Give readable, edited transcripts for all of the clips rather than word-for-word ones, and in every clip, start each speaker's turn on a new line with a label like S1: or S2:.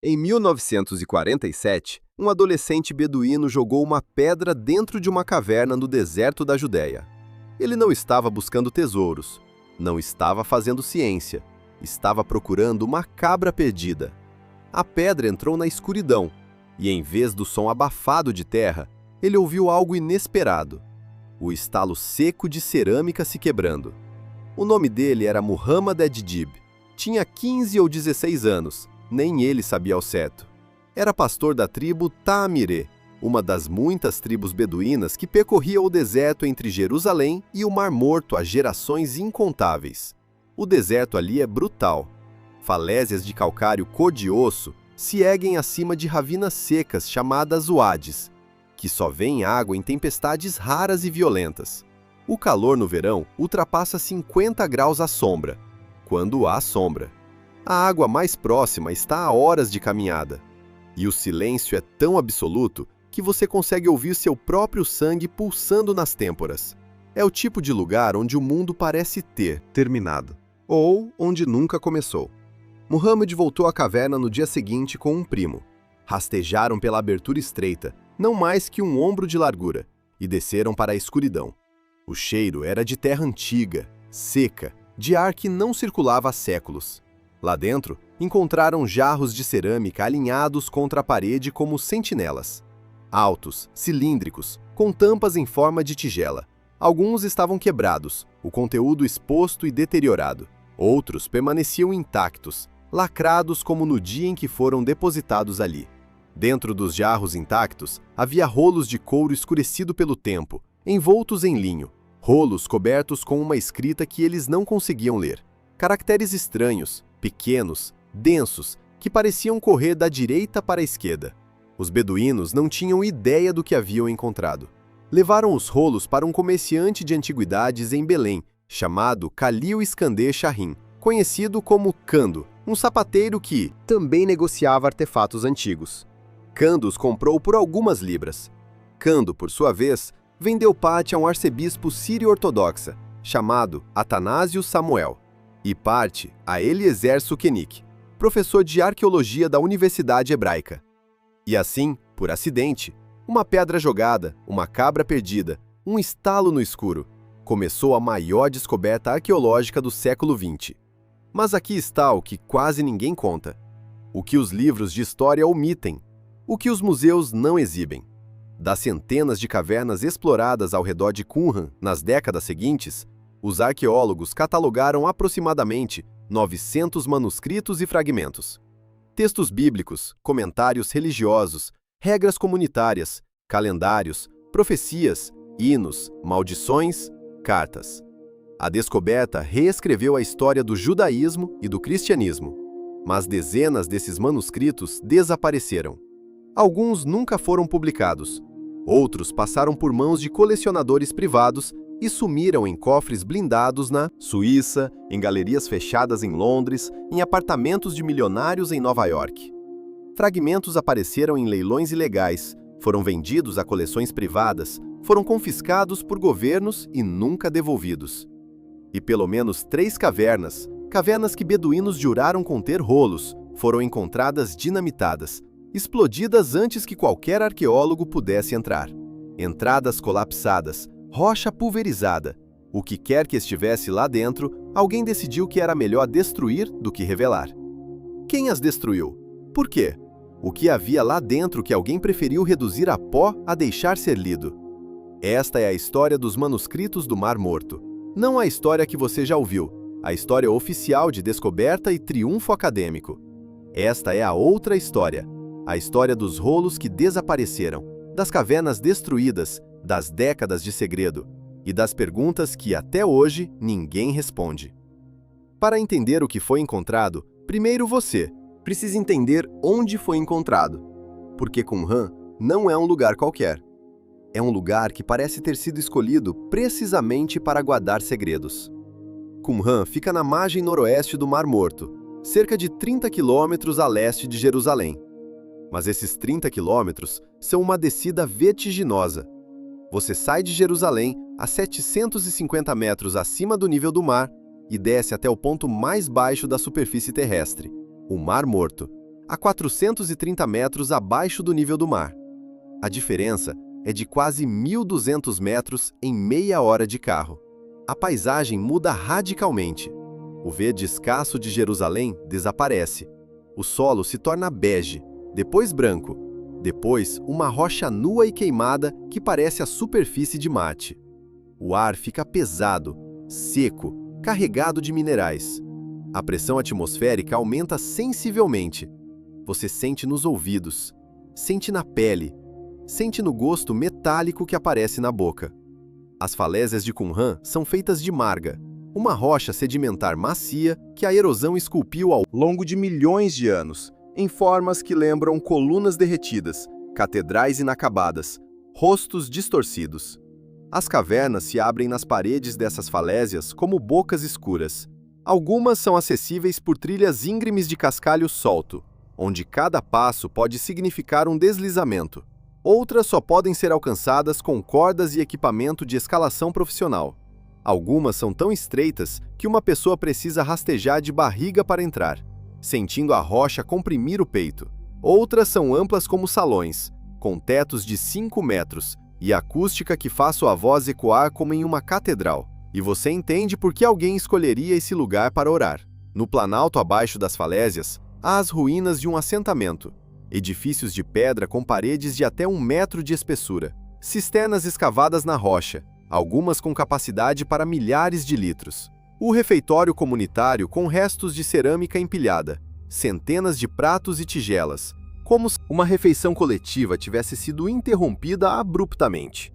S1: Em 1947, um adolescente beduíno jogou uma pedra dentro de uma caverna no deserto da Judéia. Ele não estava buscando tesouros, não estava fazendo ciência, estava procurando uma cabra perdida. A pedra entrou na escuridão e, em vez do som abafado de terra, ele ouviu algo inesperado: o estalo seco de cerâmica se quebrando. O nome dele era Muhammad Ed-Dib. Tinha 15 ou 16 anos, nem ele sabia ao certo. Era pastor da tribo Ta'amiré, uma das muitas tribos beduínas que percorria o deserto entre Jerusalém e o Mar Morto há gerações incontáveis. O deserto ali é brutal. Falésias de calcário cor de osso se erguem acima de ravinas secas chamadas uades, que só vêem água em tempestades raras e violentas. O calor no verão ultrapassa 50 graus à sombra, quando há sombra. A água mais próxima está a horas de caminhada. E o silêncio é tão absoluto que você consegue ouvir seu próprio sangue pulsando nas têmporas. É o tipo de lugar onde o mundo parece ter terminado, ou onde nunca começou. Muhammad voltou à caverna no dia seguinte com um primo. Rastejaram pela abertura estreita, não mais que um ombro de largura, e desceram para a escuridão. O cheiro era de terra antiga, seca, de ar que não circulava há séculos. Lá dentro, encontraram jarros de cerâmica alinhados contra a parede como sentinelas. Altos, cilíndricos, com tampas em forma de tigela. Alguns estavam quebrados, o conteúdo exposto e deteriorado. Outros permaneciam intactos, lacrados como no dia em que foram depositados ali. Dentro dos jarros intactos, havia rolos de couro escurecido pelo tempo, envoltos em linho, rolos cobertos com uma escrita que eles não conseguiam ler. Caracteres estranhos, pequenos, densos, que pareciam correr da direita para a esquerda. Os beduínos não tinham ideia do que haviam encontrado. Levaram os rolos para um comerciante de antiguidades em Belém, chamado Khalil Iskander Shahin, conhecido como Kando, um sapateiro que também negociava artefatos antigos. Kando os comprou por algumas libras. Kando, por sua vez, vendeu parte a um arcebispo sírio-ortodoxa, chamado Atanásio Samuel, e parte a Eliezer Sukenik, professor de arqueologia da Universidade Hebraica. E assim, por acidente, uma pedra jogada, uma cabra perdida, um estalo no escuro, começou a maior descoberta arqueológica do século XX. Mas aqui está o que quase ninguém conta, o que os livros de história omitem, o que os museus não exibem. Das centenas de cavernas exploradas ao redor de Qumran nas décadas seguintes, os arqueólogos catalogaram aproximadamente 900 manuscritos e fragmentos. Textos bíblicos, comentários religiosos, regras comunitárias, calendários, profecias, hinos, maldições, cartas. A descoberta reescreveu a história do judaísmo e do cristianismo, mas dezenas desses manuscritos desapareceram. Alguns nunca foram publicados, outros passaram por mãos de colecionadores privados e sumiram em cofres blindados na Suíça, em galerias fechadas em Londres, em apartamentos de milionários em Nova York. Fragmentos apareceram em leilões ilegais, foram vendidos a coleções privadas, foram confiscados por governos e nunca devolvidos. E pelo menos 3 cavernas que beduínos juraram conter rolos, foram encontradas dinamitadas, explodidas antes que qualquer arqueólogo pudesse entrar. Entradas colapsadas, rocha pulverizada. O que quer que estivesse lá dentro, alguém decidiu que era melhor destruir do que revelar. Quem as destruiu? Por quê? O que havia lá dentro que alguém preferiu reduzir a pó a deixar ser lido? Esta é a história dos manuscritos do Mar Morto. Não a história que você já ouviu, a história oficial de descoberta e triunfo acadêmico. Esta é a outra história, a história dos rolos que desapareceram, das cavernas destruídas, das décadas de segredo e das perguntas que até hoje ninguém responde. Para entender o que foi encontrado, primeiro você precisa entender onde foi encontrado, porque Qumran não é um lugar qualquer. É um lugar que parece ter sido escolhido precisamente para guardar segredos. Qumran fica na margem noroeste do Mar Morto, cerca de 30 quilômetros a leste de Jerusalém. Mas esses 30 quilômetros são uma descida vertiginosa. Você sai de Jerusalém a 750 metros acima do nível do mar e desce até o ponto mais baixo da superfície terrestre, o Mar Morto. a 430 metros abaixo do nível do mar. A diferença é de quase 1.200 metros em meia hora de carro. A paisagem muda radicalmente. O verde escasso de Jerusalém desaparece. O solo se torna bege, depois branco, depois uma rocha nua e queimada que parece a superfície de Marte. O ar fica pesado, seco, carregado de minerais. A pressão atmosférica aumenta sensivelmente. Você sente nos ouvidos, sente na pele, sente no gosto metálico que aparece na boca. As falésias de Qumran são feitas de marga, uma rocha sedimentar macia que a erosão esculpiu ao longo de milhões de anos, em formas que lembram colunas derretidas, catedrais inacabadas, rostos distorcidos. As cavernas se abrem nas paredes dessas falésias como bocas escuras. Algumas são acessíveis por trilhas íngremes de cascalho solto, onde cada passo pode significar um deslizamento. Outras só podem ser alcançadas com cordas e equipamento de escalação profissional. Algumas são tão estreitas que uma pessoa precisa rastejar de barriga para entrar, sentindo a rocha comprimir o peito. Outras são amplas como salões, com tetos de 5 metros e acústica que faz sua voz ecoar como em uma catedral. E você entende por que alguém escolheria esse lugar para orar. No planalto abaixo das falésias, há as ruínas de um assentamento. Edifícios de pedra com paredes de até 1 metro de espessura. Cisternas escavadas na rocha, algumas com capacidade para milhares de litros. O refeitório comunitário com restos de cerâmica empilhada. Centenas de pratos e tigelas, como se uma refeição coletiva tivesse sido interrompida abruptamente.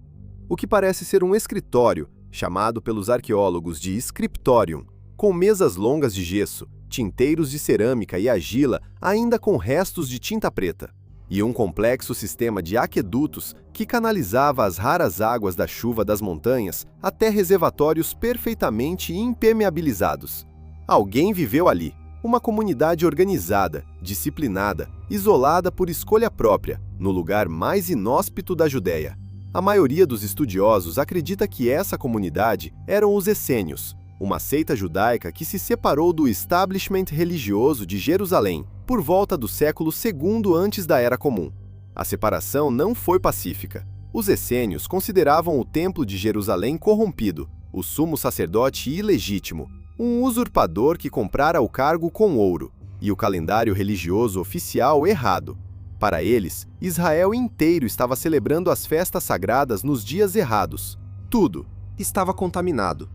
S1: O que parece ser um escritório, chamado pelos arqueólogos de scriptorium, com mesas longas de gesso, tinteiros de cerâmica e argila ainda com restos de tinta preta, e um complexo sistema de aquedutos que canalizava as raras águas da chuva das montanhas até reservatórios perfeitamente impermeabilizados. Alguém viveu ali, uma comunidade organizada, disciplinada, isolada por escolha própria, no lugar mais inóspito da Judéia. A maioria dos estudiosos acredita que essa comunidade eram os essênios, uma seita judaica que se separou do establishment religioso de Jerusalém por volta do século II antes da Era Comum. A separação não foi pacífica. Os essênios consideravam o Templo de Jerusalém corrompido, o sumo sacerdote ilegítimo, um usurpador que comprara o cargo com ouro, e o calendário religioso oficial errado. Para eles, Israel inteiro estava celebrando as festas sagradas nos dias errados. Tudo estava contaminado.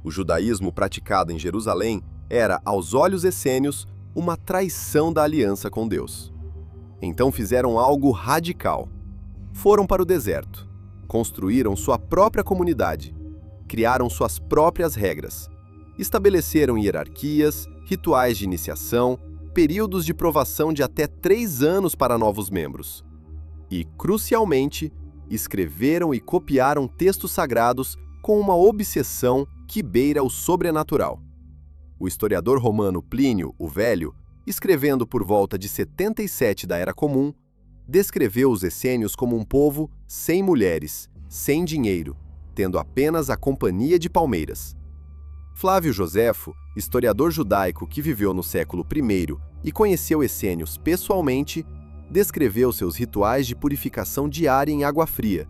S1: O judaísmo praticado em Jerusalém era, aos olhos essênios, uma traição da aliança com Deus. Então fizeram algo radical. Foram para o deserto, construíram sua própria comunidade, criaram suas próprias regras, estabeleceram hierarquias, rituais de iniciação, períodos de provação de até 3 anos para novos membros. E, crucialmente, escreveram e copiaram textos sagrados com uma obsessão que beira o sobrenatural. O historiador romano Plínio, o Velho, escrevendo por volta de 77 da Era Comum, descreveu os essênios como um povo sem mulheres, sem dinheiro, tendo apenas a companhia de palmeiras. Flávio Joséfo, historiador judaico que viveu no século I e conheceu essênios pessoalmente, descreveu seus rituais de purificação diária em água fria,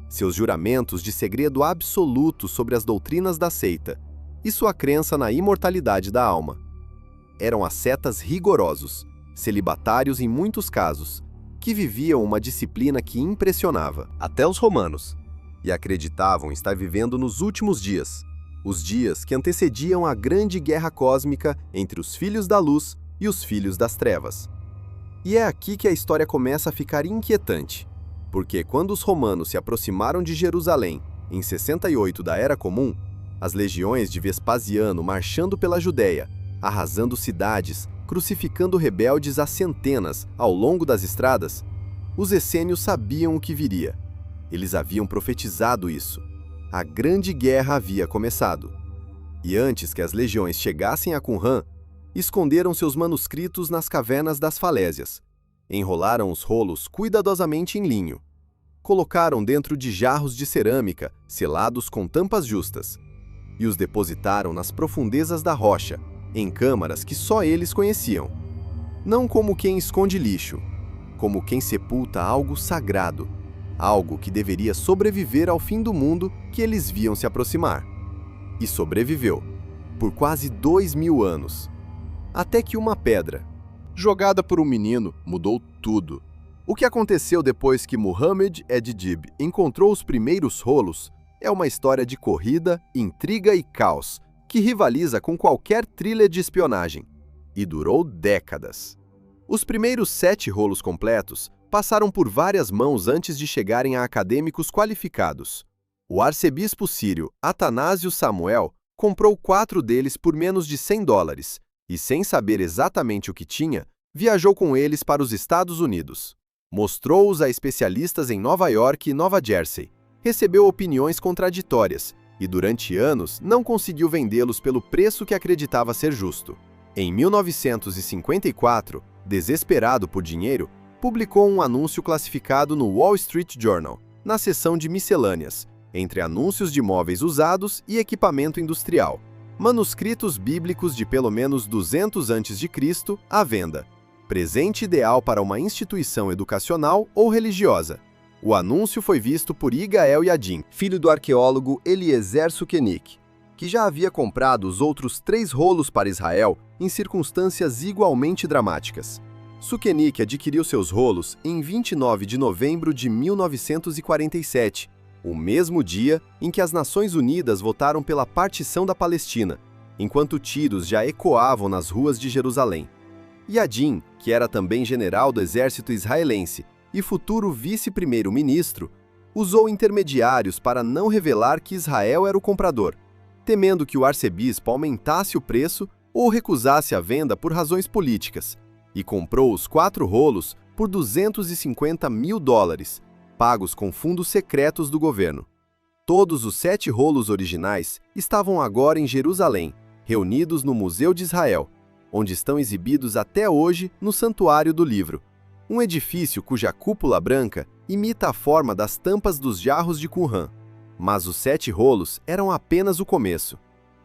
S1: seus juramentos de segredo absoluto sobre as doutrinas da seita e sua crença na imortalidade da alma. Eram ascetas rigorosos, celibatários em muitos casos, que viviam uma disciplina que impressionava até os romanos e acreditavam estar vivendo nos últimos dias, os dias que antecediam a grande guerra cósmica entre os filhos da luz e os filhos das trevas. E é aqui que a história começa a ficar inquietante, porque quando os romanos se aproximaram de Jerusalém, em 68 da Era Comum, as legiões de Vespasiano marchando pela Judéia, arrasando cidades, crucificando rebeldes a centenas ao longo das estradas, os essênios sabiam o que viria. Eles haviam profetizado isso. A grande guerra havia começado. E antes que as legiões chegassem a Qumran, esconderam seus manuscritos nas cavernas das falésias, enrolaram os rolos cuidadosamente em linho, colocaram dentro de jarros de cerâmica selados com tampas justas e os depositaram nas profundezas da rocha, em câmaras que só eles conheciam. Não como quem esconde lixo, como quem sepulta algo sagrado, algo que deveria sobreviver ao fim do mundo que eles viam se aproximar. E sobreviveu, por quase 2000 anos. Até que uma pedra, jogada por um menino, mudou tudo. O que aconteceu depois que Muhammad Ed-Dib encontrou os primeiros rolos é uma história de corrida, intriga e caos, que rivaliza com qualquer thriller de espionagem. E durou décadas. Os primeiros 7 rolos completos passaram por várias mãos antes de chegarem a acadêmicos qualificados. O arcebispo sírio Atanásio Samuel comprou 4 deles por menos de $100 e, sem saber exatamente o que tinha, viajou com eles para os Estados Unidos. Mostrou-os a especialistas em Nova York e Nova Jersey, recebeu opiniões contraditórias e, durante anos, não conseguiu vendê-los pelo preço que acreditava ser justo. Em 1954, desesperado por dinheiro, publicou um anúncio classificado no Wall Street Journal, na seção de miscelâneas, entre anúncios de móveis usados e equipamento industrial. Manuscritos bíblicos de pelo menos 200 a.C. à venda. Presente ideal para uma instituição educacional ou religiosa. O anúncio foi visto por Yigael Yadin, filho do arqueólogo Eliezer Sukenik, que já havia comprado os outros 3 rolos para Israel em circunstâncias igualmente dramáticas. Sukenik adquiriu seus rolos em 29 de novembro de 1947, o mesmo dia em que as Nações Unidas votaram pela partição da Palestina, enquanto tiros já ecoavam nas ruas de Jerusalém. Yadin, que era também general do exército israelense e futuro vice-primeiro-ministro, usou intermediários para não revelar que Israel era o comprador, temendo que o arcebispo aumentasse o preço ou recusasse a venda por razões políticas, e comprou os 4 rolos por $250 mil, pagos com fundos secretos do governo. Todos os 7 rolos originais estavam agora em Jerusalém, reunidos no Museu de Israel, onde estão exibidos até hoje no Santuário do Livro, um edifício cuja cúpula branca imita a forma das tampas dos jarros de Qumran. Mas os 7 rolos eram apenas o começo.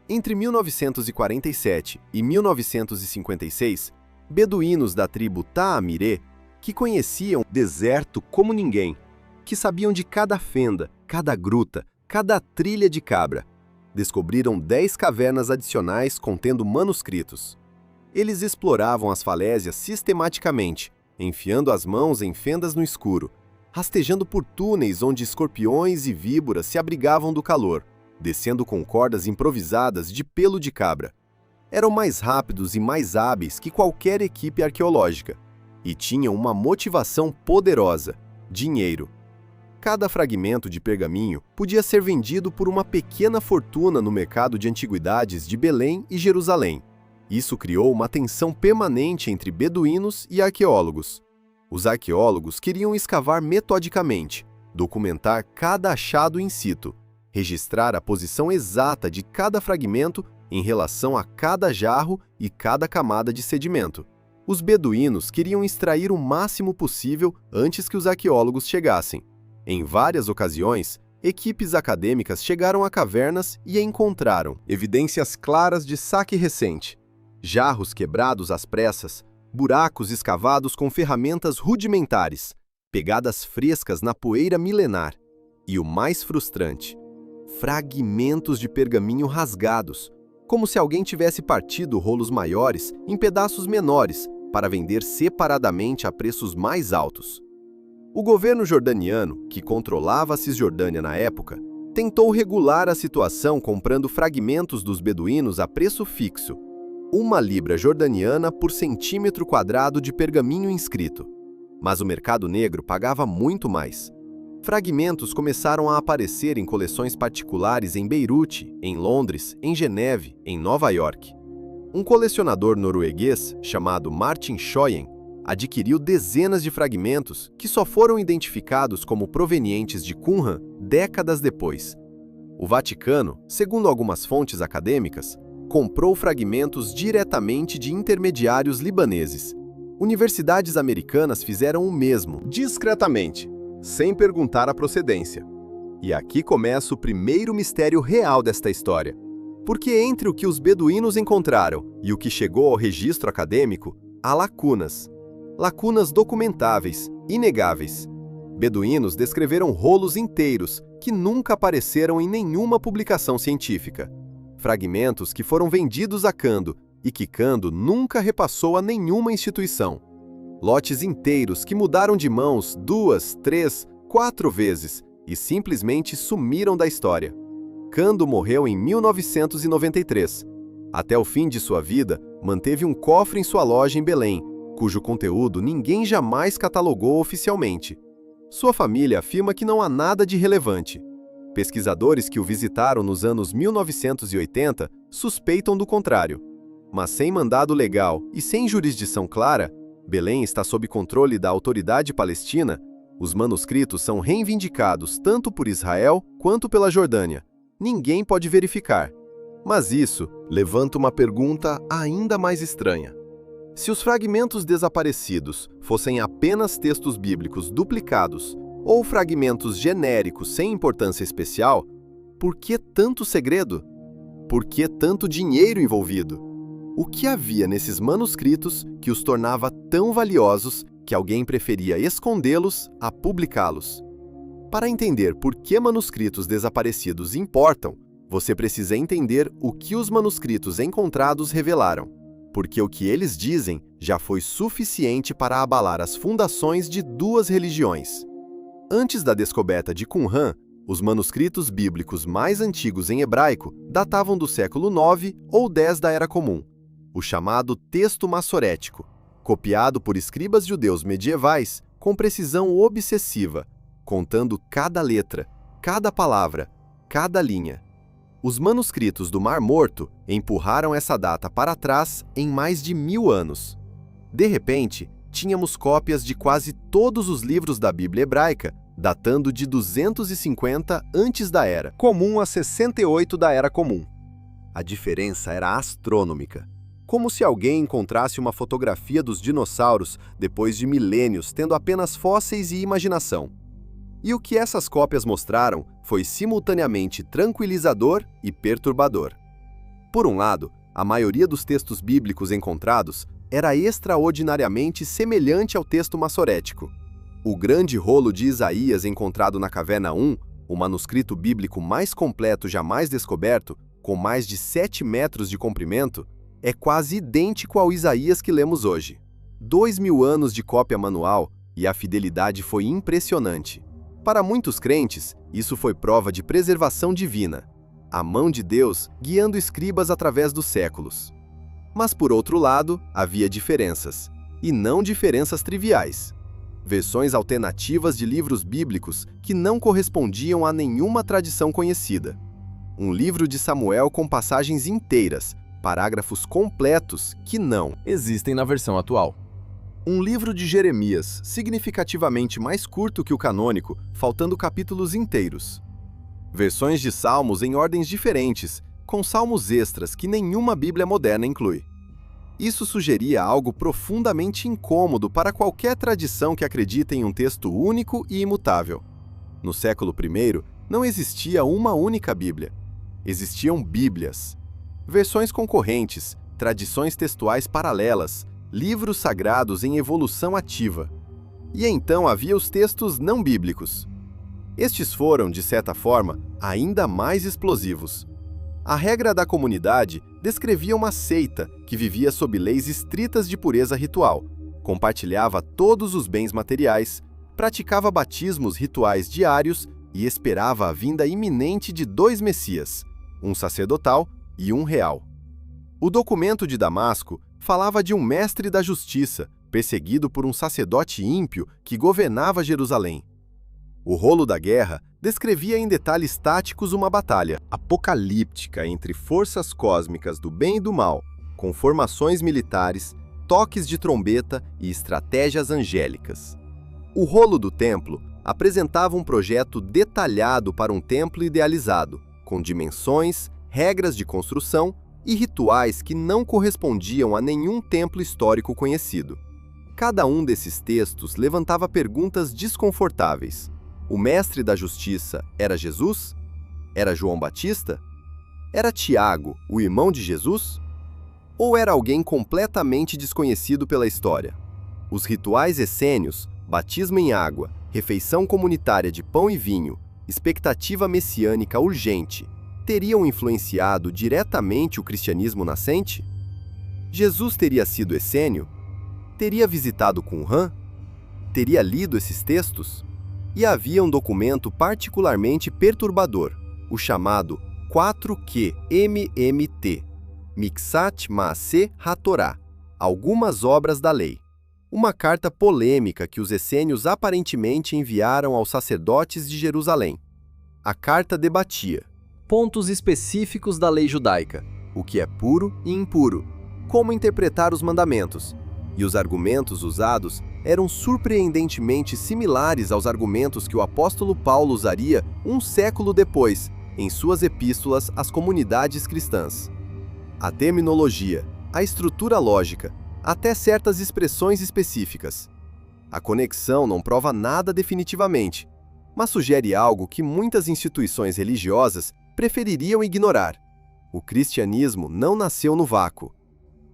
S1: Entre 1947 e 1956, beduínos da tribo Ta'amiré, que conheciam o deserto como ninguém, que sabiam de cada fenda, cada gruta, cada trilha de cabra, descobriram 10 cavernas adicionais contendo manuscritos. Eles exploravam as falésias sistematicamente, enfiando as mãos em fendas no escuro, rastejando por túneis onde escorpiões e víboras se abrigavam do calor, descendo com cordas improvisadas de pelo de cabra. Eram mais rápidos e mais hábeis que qualquer equipe arqueológica, e tinham uma motivação poderosa: dinheiro. Cada fragmento de pergaminho podia ser vendido por uma pequena fortuna no mercado de antiguidades de Belém e Jerusalém. Isso criou uma tensão permanente entre beduínos e arqueólogos. Os arqueólogos queriam escavar metodicamente, documentar cada achado in situ, registrar a posição exata de cada fragmento em relação a cada jarro e cada camada de sedimento. Os beduínos queriam extrair o máximo possível antes que os arqueólogos chegassem. Em várias ocasiões, equipes acadêmicas chegaram a cavernas e encontraram evidências claras de saque recente. Jarros quebrados às pressas, buracos escavados com ferramentas rudimentares, pegadas frescas na poeira milenar. E o mais frustrante, fragmentos de pergaminho rasgados, como se alguém tivesse partido rolos maiores em pedaços menores para vender separadamente a preços mais altos. O governo jordaniano, que controlava a Cisjordânia na época, tentou regular a situação comprando fragmentos dos beduínos a preço fixo, 1 libra jordaniana por centímetro quadrado de pergaminho inscrito. Mas o mercado negro pagava muito mais. Fragmentos começaram a aparecer em coleções particulares em Beirute, em Londres, em Geneve, em Nova York. Um colecionador norueguês, chamado Martin Schoyen, adquiriu dezenas de fragmentos que só foram identificados como provenientes de Qumran décadas depois. O Vaticano, segundo algumas fontes acadêmicas, comprou fragmentos diretamente de intermediários libaneses. Universidades americanas fizeram o mesmo, discretamente, sem perguntar a procedência. E aqui começa o primeiro mistério real desta história. Porque entre o que os beduínos encontraram e o que chegou ao registro acadêmico, há lacunas. Lacunas documentáveis, inegáveis. Beduínos descreveram rolos inteiros que nunca apareceram em nenhuma publicação científica. Fragmentos que foram vendidos a Kando e que Kando nunca repassou a nenhuma instituição. Lotes inteiros que mudaram de mãos 2, 3, 4 vezes e simplesmente sumiram da história. Kando morreu em 1993. Até o fim de sua vida, manteve um cofre em sua loja em Belém, cujo conteúdo ninguém jamais catalogou oficialmente. Sua família afirma que não há nada de relevante. Pesquisadores que o visitaram nos anos 1980 suspeitam do contrário. Mas sem mandado legal e sem jurisdição clara, Belém está sob controle da autoridade palestina, os manuscritos são reivindicados tanto por Israel quanto pela Jordânia. Ninguém pode verificar. Mas isso levanta uma pergunta ainda mais estranha. Se os fragmentos desaparecidos fossem apenas textos bíblicos duplicados ou fragmentos genéricos sem importância especial, por que tanto segredo? Por que tanto dinheiro envolvido? O que havia nesses manuscritos que os tornava tão valiosos que alguém preferia escondê-los a publicá-los? Para entender por que manuscritos desaparecidos importam, você precisa entender o que os manuscritos encontrados revelaram, porque o que eles dizem já foi suficiente para abalar as fundações de duas religiões. Antes da descoberta de Qumran, os manuscritos bíblicos mais antigos em hebraico datavam do século 9 ou 10 da Era Comum, o chamado texto massorético, copiado por escribas judeus medievais com precisão obsessiva, contando cada letra, cada palavra, cada linha. Os manuscritos do Mar Morto empurraram essa data para trás em mais de 1000 anos. De repente, tínhamos cópias de quase todos os livros da Bíblia hebraica, datando de 250 antes da Era Comum a 68 da Era Comum. A diferença era astronômica. Como se alguém encontrasse uma fotografia dos dinossauros depois de milênios tendo apenas fósseis e imaginação. E o que essas cópias mostraram foi simultaneamente tranquilizador e perturbador. Por um lado, a maioria dos textos bíblicos encontrados era extraordinariamente semelhante ao texto massorético. O grande rolo de Isaías encontrado na Caverna 1, o manuscrito bíblico mais completo jamais descoberto, com mais de 7 metros de comprimento, é quase idêntico ao Isaías que lemos hoje. 2000 anos de cópia manual e a fidelidade foi impressionante. Para muitos crentes, isso foi prova de preservação divina, a mão de Deus guiando escribas através dos séculos. Mas, por outro lado, havia diferenças, e não diferenças triviais. Versões alternativas de livros bíblicos que não correspondiam a nenhuma tradição conhecida. Um livro de Samuel com passagens inteiras, parágrafos completos que não existem na versão atual. Um livro de Jeremias, significativamente mais curto que o canônico, faltando capítulos inteiros. Versões de salmos em ordens diferentes, com salmos extras que nenhuma Bíblia moderna inclui. Isso sugeria algo profundamente incômodo para qualquer tradição que acredita em um texto único e imutável. No século I, não existia uma única Bíblia. Existiam Bíblias. Versões concorrentes, tradições textuais paralelas, livros sagrados em evolução ativa. E então havia os textos não bíblicos. Estes foram, de certa forma, ainda mais explosivos. A regra da comunidade descrevia uma seita que vivia sob leis estritas de pureza ritual, compartilhava todos os bens materiais, praticava batismos rituais diários e esperava a vinda iminente de 2 Messias, um sacerdotal e um real. O documento de Damasco falava de um mestre da justiça, perseguido por um sacerdote ímpio que governava Jerusalém. O rolo da guerra descrevia em detalhes táticos uma batalha apocalíptica entre forças cósmicas do bem e do mal, com formações militares, toques de trombeta e estratégias angélicas. O rolo do templo apresentava um projeto detalhado para um templo idealizado, com dimensões, regras de construção e rituais que não correspondiam a nenhum templo histórico conhecido. Cada um desses textos levantava perguntas desconfortáveis. O mestre da justiça era Jesus? Era João Batista? Era Tiago, o irmão de Jesus? Ou era alguém completamente desconhecido pela história? Os rituais essênios, batismo em água, refeição comunitária de pão e vinho, expectativa messiânica urgente, teriam influenciado diretamente o cristianismo nascente? Jesus teria sido essênio? Teria visitado Qumran? Teria lido esses textos? E havia um documento particularmente perturbador, o chamado 4QMMT, Miksat Maaseh HaTorah, Algumas Obras da Lei. Uma carta polêmica que os essênios aparentemente enviaram aos sacerdotes de Jerusalém. A carta debatia pontos específicos da lei judaica, o que é puro e impuro, como interpretar os mandamentos, e os argumentos usados eram surpreendentemente similares aos argumentos que o apóstolo Paulo usaria um século depois, em suas epístolas às comunidades cristãs. A terminologia, a estrutura lógica, até certas expressões específicas. A conexão não prova nada definitivamente, mas sugere algo que muitas instituições religiosas prefeririam ignorar. O cristianismo não nasceu no vácuo.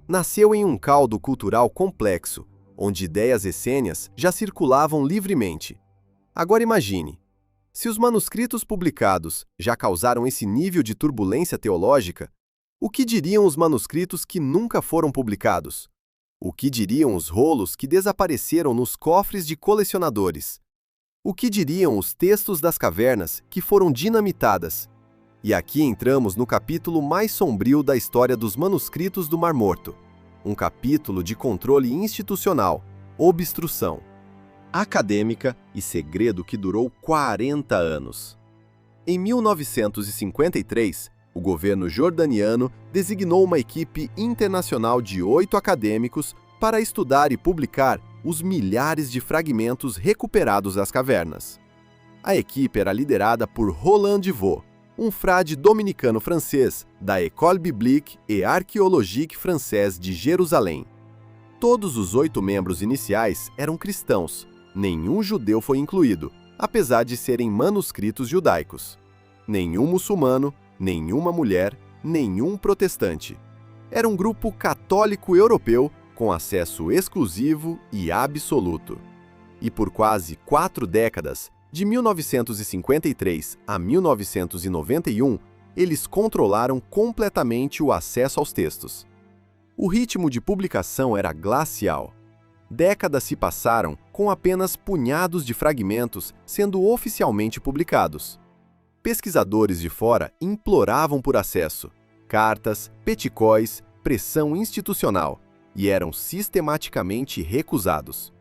S1: Nasceu em um caldo cultural complexo, onde ideias essênias já circulavam livremente. Agora imagine, se os manuscritos publicados já causaram esse nível de turbulência teológica, o que diriam os manuscritos que nunca foram publicados? O que diriam os rolos que desapareceram nos cofres de colecionadores? O que diriam os textos das cavernas que foram dinamitadas? E aqui entramos no capítulo mais sombrio da história dos manuscritos do Mar Morto. Um capítulo de controle institucional, obstrução acadêmica e segredo que durou 40 anos. Em 1953, o governo jordaniano designou uma equipe internacional de 8 acadêmicos para estudar e publicar os milhares de fragmentos recuperados das cavernas. A equipe era liderada por Roland Devaux, um frade dominicano francês da École Biblique et Archéologique Française de Jerusalém. Todos os 8 membros iniciais eram cristãos, nenhum judeu foi incluído, apesar de serem manuscritos judaicos. Nenhum muçulmano, nenhuma mulher, nenhum protestante. Era um grupo católico europeu com acesso exclusivo e absoluto. E por quase 4 décadas, de 1953 a 1991, eles controlaram completamente o acesso aos textos. O ritmo de publicação era glacial. Décadas se passaram com apenas punhados de fragmentos sendo oficialmente publicados. Pesquisadores de fora imploravam por acesso, cartas, peticóis, pressão institucional, e eram sistematicamente recusados.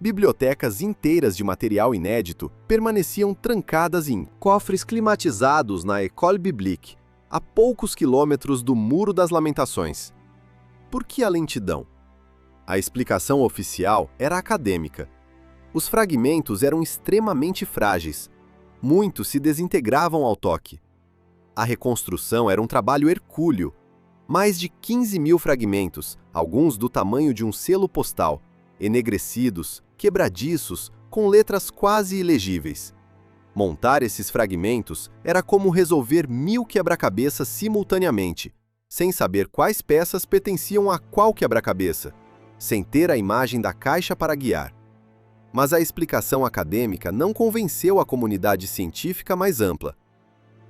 S1: Bibliotecas inteiras de material inédito permaneciam trancadas em cofres climatizados na École Biblique, a poucos quilômetros do Muro das Lamentações. Por que a lentidão? A explicação oficial era acadêmica. Os fragmentos eram extremamente frágeis. Muitos se desintegravam ao toque. A reconstrução era um trabalho hercúleo. Mais de 15.000 fragmentos, alguns do tamanho de um selo postal, enegrecidos, quebradiços, com letras quase ilegíveis. Montar esses fragmentos era como resolver 1000 quebra-cabeças simultaneamente, sem saber quais peças pertenciam a qual quebra-cabeça, sem ter a imagem da caixa para guiar. Mas a explicação acadêmica não convenceu a comunidade científica mais ampla.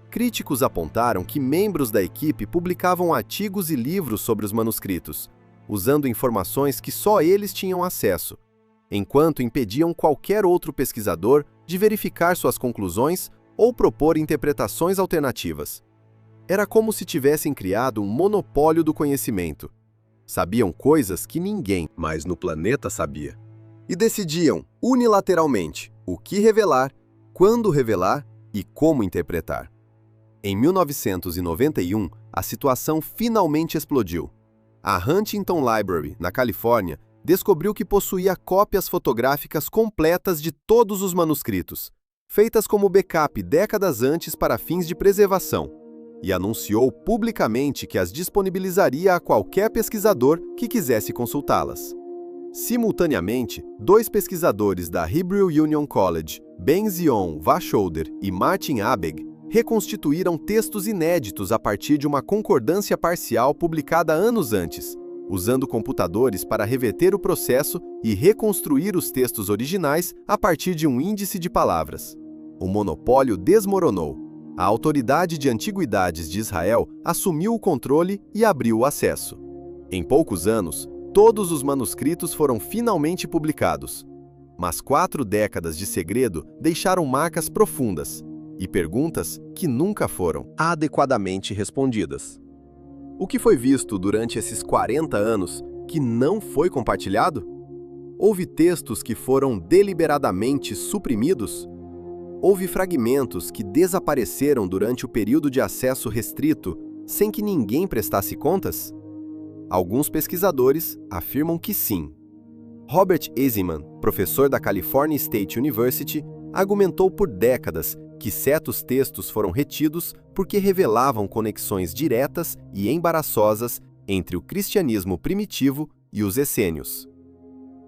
S1: Críticos apontaram que membros da equipe publicavam artigos e livros sobre os manuscritos, usando informações que só eles tinham acesso, enquanto impediam qualquer outro pesquisador de verificar suas conclusões ou propor interpretações alternativas. Era como se tivessem criado um monopólio do conhecimento. Sabiam coisas que ninguém mais no planeta sabia. E decidiam, unilateralmente, o que revelar, quando revelar e como interpretar. Em 1991, a situação finalmente explodiu. A Huntington Library, na Califórnia, descobriu que possuía cópias fotográficas completas de todos os manuscritos, feitas como backup décadas antes para fins de preservação, e anunciou publicamente que as disponibilizaria a qualquer pesquisador que quisesse consultá-las. Simultaneamente, 2 pesquisadores da Hebrew Union College, Ben-Zion Wacholder e Martin Abegg, reconstituíram textos inéditos a partir de uma concordância parcial publicada anos antes, usando computadores para reverter o processo e reconstruir os textos originais a partir de um índice de palavras. O monopólio desmoronou. A Autoridade de Antiguidades de Israel assumiu o controle e abriu o acesso. Em poucos anos, todos os manuscritos foram finalmente publicados. Mas 4 décadas de segredo deixaram marcas profundas e perguntas que nunca foram adequadamente respondidas. O que foi visto durante esses 40 anos que não foi compartilhado? Houve textos que foram deliberadamente suprimidos? Houve fragmentos que desapareceram durante o período de acesso restrito sem que ninguém prestasse contas? Alguns pesquisadores afirmam que sim. Robert Eisenman, professor da California State University, argumentou por décadas que certos textos foram retidos porque revelavam conexões diretas e embaraçosas entre o cristianismo primitivo e os essênios.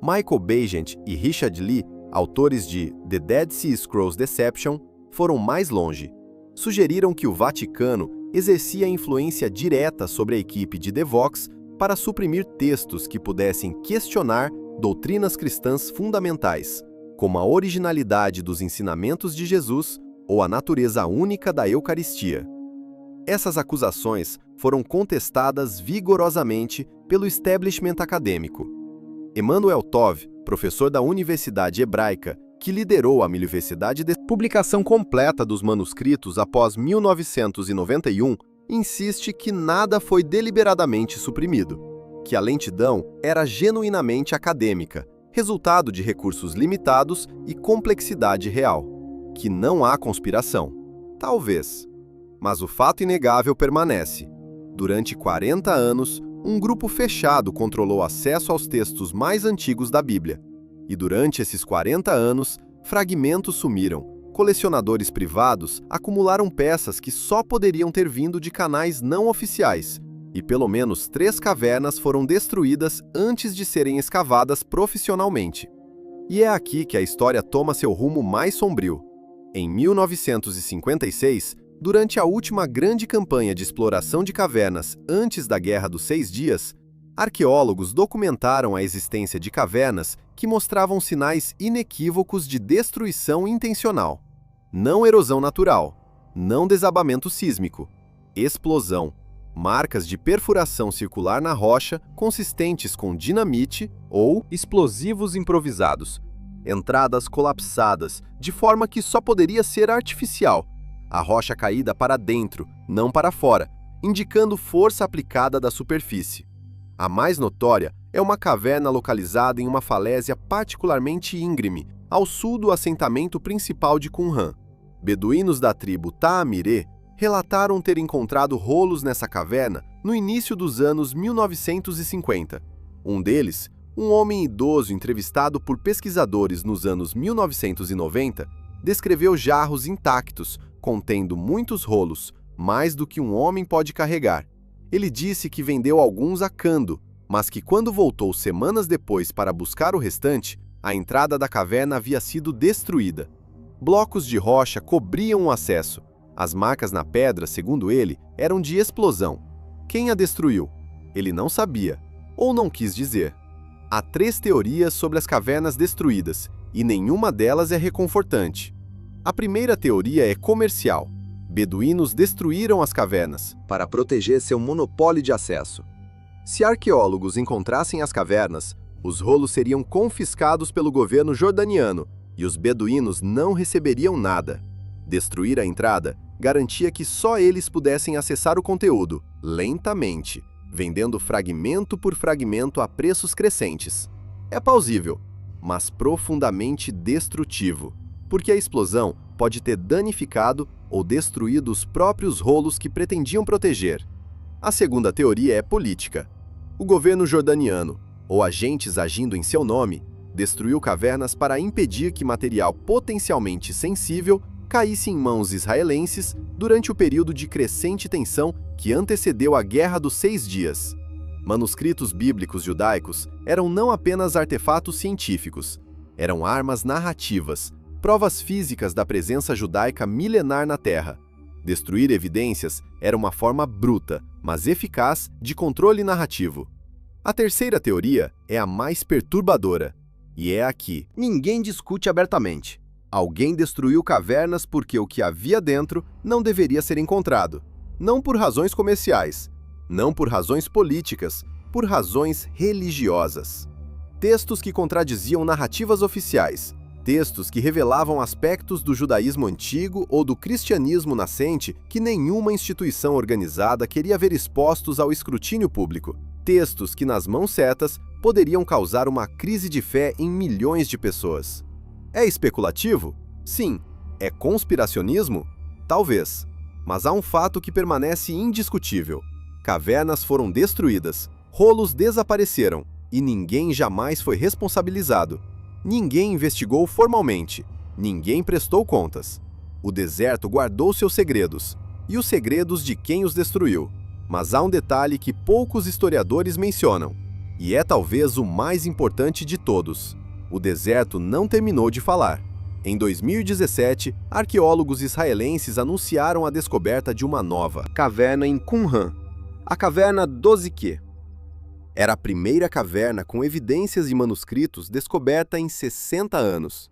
S1: Michael Bagent e Richard Lee, autores de The Dead Sea Scrolls Deception, foram mais longe. Sugeriram que o Vaticano exercia influência direta sobre a equipe de Devox para suprimir textos que pudessem questionar doutrinas cristãs fundamentais, como a originalidade dos ensinamentos de Jesus ou a natureza única da Eucaristia. Essas acusações foram contestadas vigorosamente pelo establishment acadêmico. Emmanuel Tov, professor da Universidade Hebraica, que liderou a Universidade de publicação completa dos manuscritos após 1991, insiste que nada foi deliberadamente suprimido, que a lentidão era genuinamente acadêmica, resultado de recursos limitados e complexidade real, que não há conspiração. Talvez. Mas o fato inegável permanece. Durante 40 anos, um grupo fechado controlou acesso aos textos mais antigos da Bíblia. E durante esses 40 anos, fragmentos sumiram. Colecionadores privados acumularam peças que só poderiam ter vindo de canais não oficiais, e pelo menos 3 cavernas foram destruídas antes de serem escavadas profissionalmente. E é aqui que a história toma seu rumo mais sombrio. Em 1956, durante a última grande campanha de exploração de cavernas antes da Guerra dos 6 Dias, arqueólogos documentaram a existência de cavernas que mostravam sinais inequívocos de destruição intencional. Não erosão natural, não desabamento sísmico, explosão, marcas de perfuração circular na rocha consistentes com dinamite ou explosivos improvisados, entradas colapsadas, de forma que só poderia ser artificial, a rocha caída para dentro, não para fora, indicando força aplicada da superfície. A mais notória é uma caverna localizada em uma falésia particularmente íngreme, ao sul do assentamento principal de Qumran. Beduínos da tribo Ta'amiré relataram ter encontrado rolos nessa caverna no início dos anos 1950. Um deles, um homem idoso entrevistado por pesquisadores nos anos 1990, descreveu jarros intactos, contendo muitos rolos, mais do que um homem pode carregar. Ele disse que vendeu alguns a Kando, mas que quando voltou semanas depois para buscar o restante, a entrada da caverna havia sido destruída. Blocos de rocha cobriam o acesso. As marcas na pedra, segundo ele, eram de explosão. Quem a destruiu? Ele não sabia, ou não quis dizer. Há 3 teorias sobre as cavernas destruídas, e nenhuma delas é reconfortante. A primeira teoria é comercial. Beduínos destruíram as cavernas para proteger seu monopólio de acesso. Se arqueólogos encontrassem as cavernas, os rolos seriam confiscados pelo governo jordaniano e os beduínos não receberiam nada. Destruir a entrada garantia que só eles pudessem acessar o conteúdo, lentamente, vendendo fragmento por fragmento a preços crescentes. É plausível, mas profundamente destrutivo, porque a explosão pode ter danificado ou destruído os próprios rolos que pretendiam proteger. A segunda teoria é política. O governo jordaniano, ou agentes agindo em seu nome, destruiu cavernas para impedir que material potencialmente sensível caísse em mãos israelenses durante o período de crescente tensão que antecedeu a Guerra dos 6 Dias. Manuscritos bíblicos judaicos eram não apenas artefatos científicos, eram armas narrativas, provas físicas da presença judaica milenar na Terra. Destruir evidências era uma forma bruta, mas eficaz, de controle narrativo. A terceira teoria é a mais perturbadora, e é a que ninguém discute abertamente. Alguém destruiu cavernas porque o que havia dentro não deveria ser encontrado. Não por razões comerciais, não por razões políticas, por razões religiosas. Textos que contradiziam narrativas oficiais, textos que revelavam aspectos do judaísmo antigo ou do cristianismo nascente que nenhuma instituição organizada queria ver expostos ao escrutínio público. Textos que, nas mãos certas, poderiam causar uma crise de fé em milhões de pessoas. É especulativo? Sim. É conspiracionismo? Talvez. Mas há um fato que permanece indiscutível. Cavernas foram destruídas, rolos desapareceram e ninguém jamais foi responsabilizado. Ninguém investigou formalmente, ninguém prestou contas. O deserto guardou seus segredos, e os segredos de quem os destruiu. Mas há um detalhe que poucos historiadores mencionam, e é talvez o mais importante de todos. O deserto não terminou de falar. Em 2017, arqueólogos israelenses anunciaram a descoberta de uma nova caverna em Qumran, a Caverna do Ziquê. Era a primeira caverna com evidências e manuscritos descoberta em 60 anos.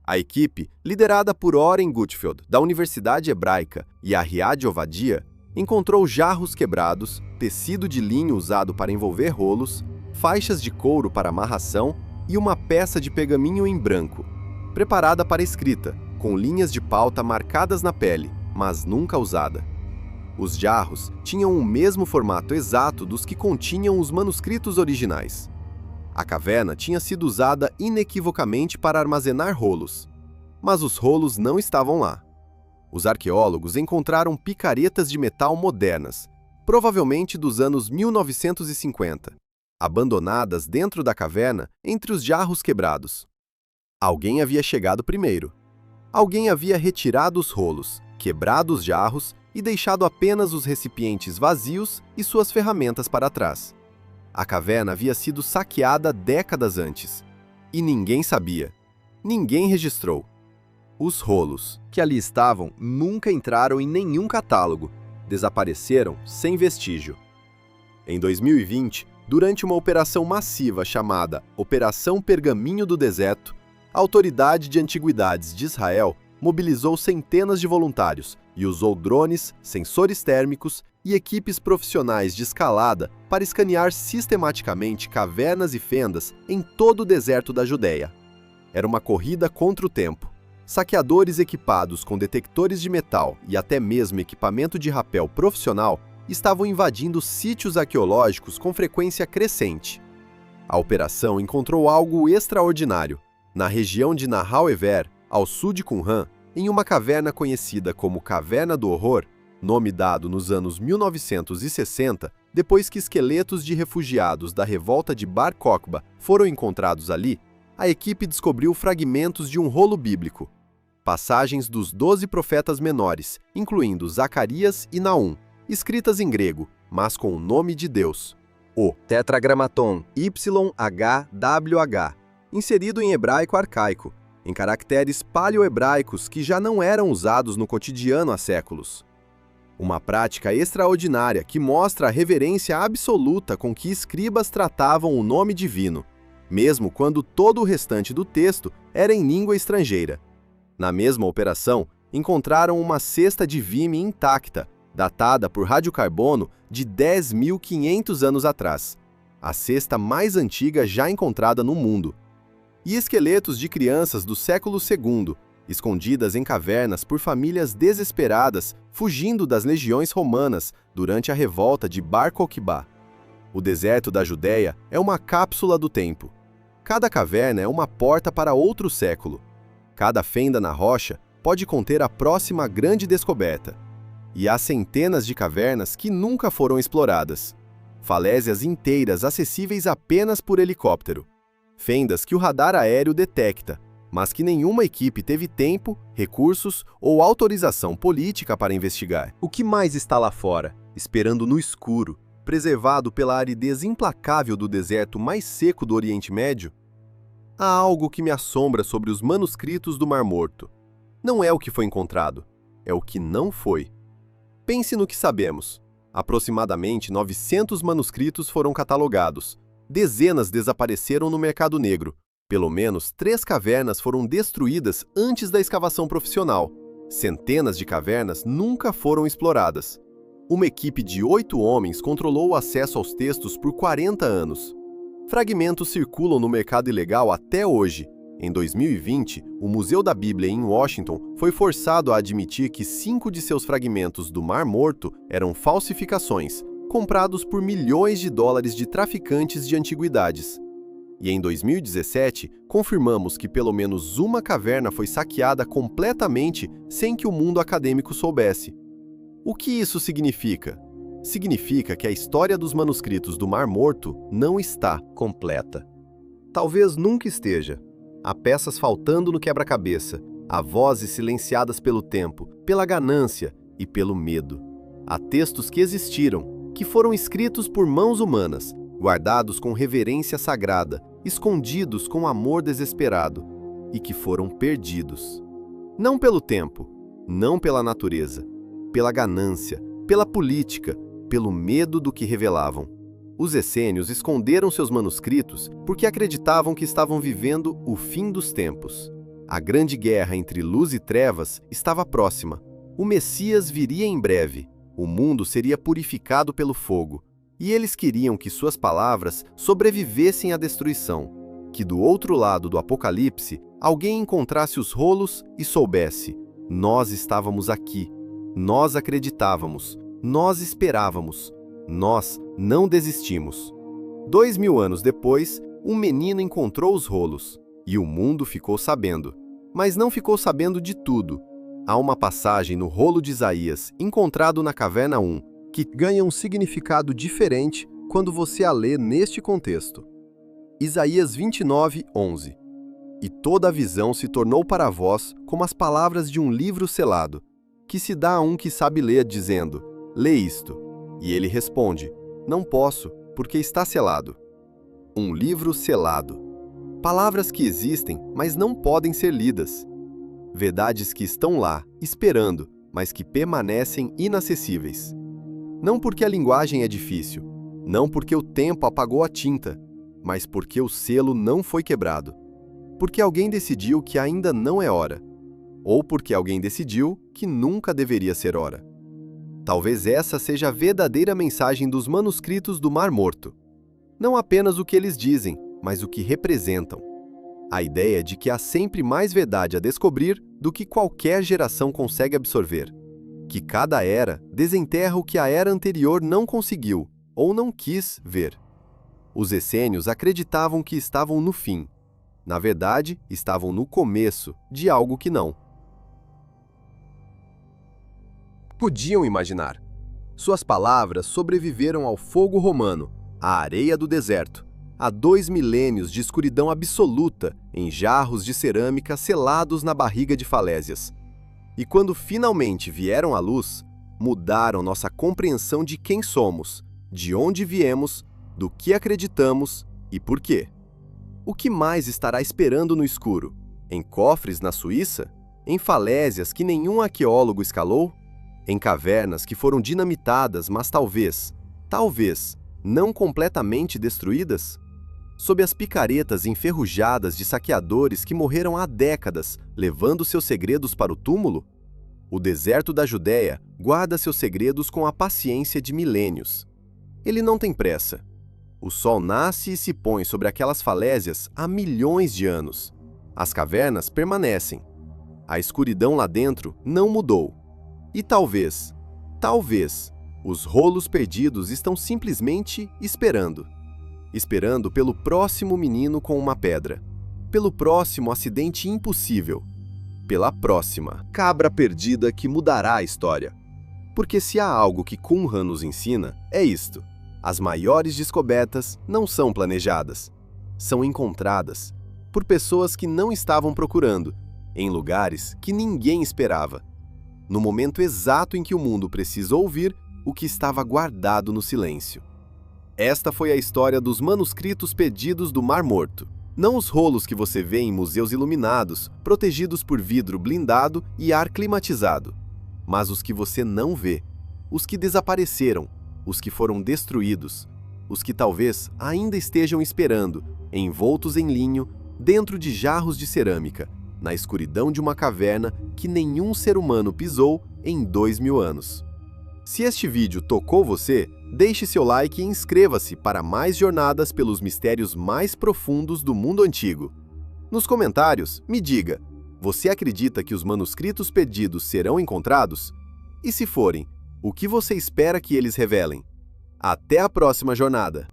S1: A equipe, liderada por Oren Gutfeld, da Universidade Hebraica, e Arriad Ovadia, encontrou jarros quebrados, tecido de linho usado para envolver rolos, faixas de couro para amarração e uma peça de pergaminho em branco, preparada para escrita, com linhas de pauta marcadas na pele, mas nunca usada. Os jarros tinham o mesmo formato exato dos que continham os manuscritos originais. A caverna tinha sido usada inequivocamente para armazenar rolos, mas os rolos não estavam lá. Os arqueólogos encontraram picaretas de metal modernas, provavelmente dos anos 1950, abandonadas dentro da caverna entre os jarros quebrados. Alguém havia chegado primeiro. Alguém havia retirado os rolos, quebrado os jarros e deixado apenas os recipientes vazios e suas ferramentas para trás. A caverna havia sido saqueada décadas antes. E ninguém sabia. Ninguém registrou. Os rolos que ali estavam nunca entraram em nenhum catálogo. Desapareceram sem vestígio. Em 2020, durante uma operação massiva chamada Operação Pergaminho do Deserto, a Autoridade de Antiguidades de Israel mobilizou centenas de voluntários e usou drones, sensores térmicos e equipes profissionais de escalada para escanear sistematicamente cavernas e fendas em todo o deserto da Judéia. Era uma corrida contra o tempo. Saqueadores equipados com detectores de metal e até mesmo equipamento de rapel profissional estavam invadindo sítios arqueológicos com frequência crescente. A operação encontrou algo extraordinário. Na região de Nahal Ever, ao sul de Qumran, em uma caverna conhecida como Caverna do Horror, nome dado nos anos 1960, depois que esqueletos de refugiados da revolta de Bar Kokhba foram encontrados ali, a equipe descobriu fragmentos de um rolo bíblico, passagens dos 12 profetas menores, incluindo Zacarias e Naum, escritas em grego, mas com o nome de Deus, o Tetragramaton YHWH, inserido em hebraico arcaico, em caracteres paleohebraicos que já não eram usados no cotidiano há séculos. Uma prática extraordinária que mostra a reverência absoluta com que escribas tratavam o nome divino, mesmo quando todo o restante do texto era em língua estrangeira. Na mesma operação, encontraram uma cesta de vime intacta, datada por radiocarbono de 10.500 anos atrás, a cesta mais antiga já encontrada no mundo. E esqueletos de crianças do século II, escondidas em cavernas por famílias desesperadas fugindo das legiões romanas durante a revolta de Bar Kokhba. O deserto da Judéia é uma cápsula do tempo. Cada caverna é uma porta para outro século. Cada fenda na rocha pode conter a próxima grande descoberta. E há centenas de cavernas que nunca foram exploradas. Falésias inteiras acessíveis apenas por helicóptero. Fendas que o radar aéreo detecta, mas que nenhuma equipe teve tempo, recursos ou autorização política para investigar. O que mais está lá fora, esperando no escuro, preservado pela aridez implacável do deserto mais seco do Oriente Médio? Há algo que me assombra sobre os manuscritos do Mar Morto. Não é o que foi encontrado, é o que não foi. Pense no que sabemos. Aproximadamente 900 manuscritos foram catalogados. Dezenas desapareceram no mercado negro. Pelo menos 3 cavernas foram destruídas antes da escavação profissional. Centenas de cavernas nunca foram exploradas. Uma equipe de 8 homens controlou o acesso aos textos por 40 anos. Fragmentos circulam no mercado ilegal até hoje. Em 2020, o Museu da Bíblia em Washington foi forçado a admitir que 5 de seus fragmentos do Mar Morto eram falsificações, comprados por milhões de dólares de traficantes de antiguidades. E em 2017, confirmamos que pelo menos uma caverna foi saqueada completamente sem que o mundo acadêmico soubesse. O que isso significa? Significa que a história dos manuscritos do Mar Morto não está completa. Talvez nunca esteja. Há peças faltando no quebra-cabeça, há vozes silenciadas pelo tempo, pela ganância e pelo medo. Há textos que existiram, que foram escritos por mãos humanas, guardados com reverência sagrada, escondidos com amor desesperado, e que foram perdidos. Não pelo tempo, não pela natureza, pela ganância, pela política, pelo medo do que revelavam. Os essênios esconderam seus manuscritos porque acreditavam que estavam vivendo o fim dos tempos. A grande guerra entre luz e trevas estava próxima. O Messias viria em breve. O mundo seria purificado pelo fogo. E eles queriam que suas palavras sobrevivessem à destruição. Que do outro lado do Apocalipse, alguém encontrasse os rolos e soubesse: nós estávamos aqui. Nós acreditávamos. Nós esperávamos. Nós não desistimos. 2000 anos depois, um menino encontrou os rolos, e o mundo ficou sabendo. Mas não ficou sabendo de tudo. Há uma passagem no rolo de Isaías, encontrado na Caverna 1, que ganha um significado diferente quando você a lê neste contexto. Isaías 29:11. E toda a visão se tornou para vós como as palavras de um livro selado, que se dá a um que sabe ler, dizendo: lê isto. E ele responde: não posso, porque está selado. Um livro selado. Palavras que existem, mas não podem ser lidas. Verdades que estão lá, esperando, mas que permanecem inacessíveis. Não porque a linguagem é difícil, não porque o tempo apagou a tinta, mas porque o selo não foi quebrado. Porque alguém decidiu que ainda não é hora. Ou porque alguém decidiu que nunca deveria ser hora. Talvez essa seja a verdadeira mensagem dos manuscritos do Mar Morto. Não apenas o que eles dizem, mas o que representam. A ideia de que há sempre mais verdade a descobrir do que qualquer geração consegue absorver. Que cada era desenterra o que a era anterior não conseguiu ou não quis ver. Os essênios acreditavam que estavam no fim. Na verdade, estavam no começo de algo que não podiam imaginar. Suas palavras sobreviveram ao fogo romano, à areia do deserto, a 2 milênios de escuridão absoluta em jarros de cerâmica selados na barriga de falésias. E quando finalmente vieram à luz, mudaram nossa compreensão de quem somos, de onde viemos, do que acreditamos e por quê. O que mais estará esperando no escuro? Em cofres na Suíça? Em falésias que nenhum arqueólogo escalou? Em cavernas que foram dinamitadas, mas talvez, não completamente destruídas? Sob as picaretas enferrujadas de saqueadores que morreram há décadas, levando seus segredos para o túmulo? O deserto da Judéia guarda seus segredos com a paciência de milênios. Ele não tem pressa. O sol nasce e se põe sobre aquelas falésias há milhões de anos. As cavernas permanecem. A escuridão lá dentro não mudou. E talvez, os rolos perdidos estão simplesmente esperando. Esperando pelo próximo menino com uma pedra, pelo próximo acidente impossível, pela próxima cabra perdida que mudará a história. Porque se há algo que Qumran nos ensina, é isto: as maiores descobertas não são planejadas, são encontradas por pessoas que não estavam procurando, em lugares que ninguém esperava. No momento exato em que o mundo precisa ouvir o que estava guardado no silêncio. Esta foi a história dos manuscritos perdidos do Mar Morto. Não os rolos que você vê em museus iluminados, protegidos por vidro blindado e ar climatizado, mas os que você não vê. os que desapareceram, os que foram destruídos, os que talvez ainda estejam esperando, envoltos em linho, dentro de jarros de cerâmica, na escuridão de uma caverna que nenhum ser humano pisou em 2000 anos. Se este vídeo tocou você, deixe seu like e inscreva-se para mais jornadas pelos mistérios mais profundos do mundo antigo. Nos comentários, me diga, você acredita que os manuscritos perdidos serão encontrados? E se forem, o que você espera que eles revelem? Até a próxima jornada!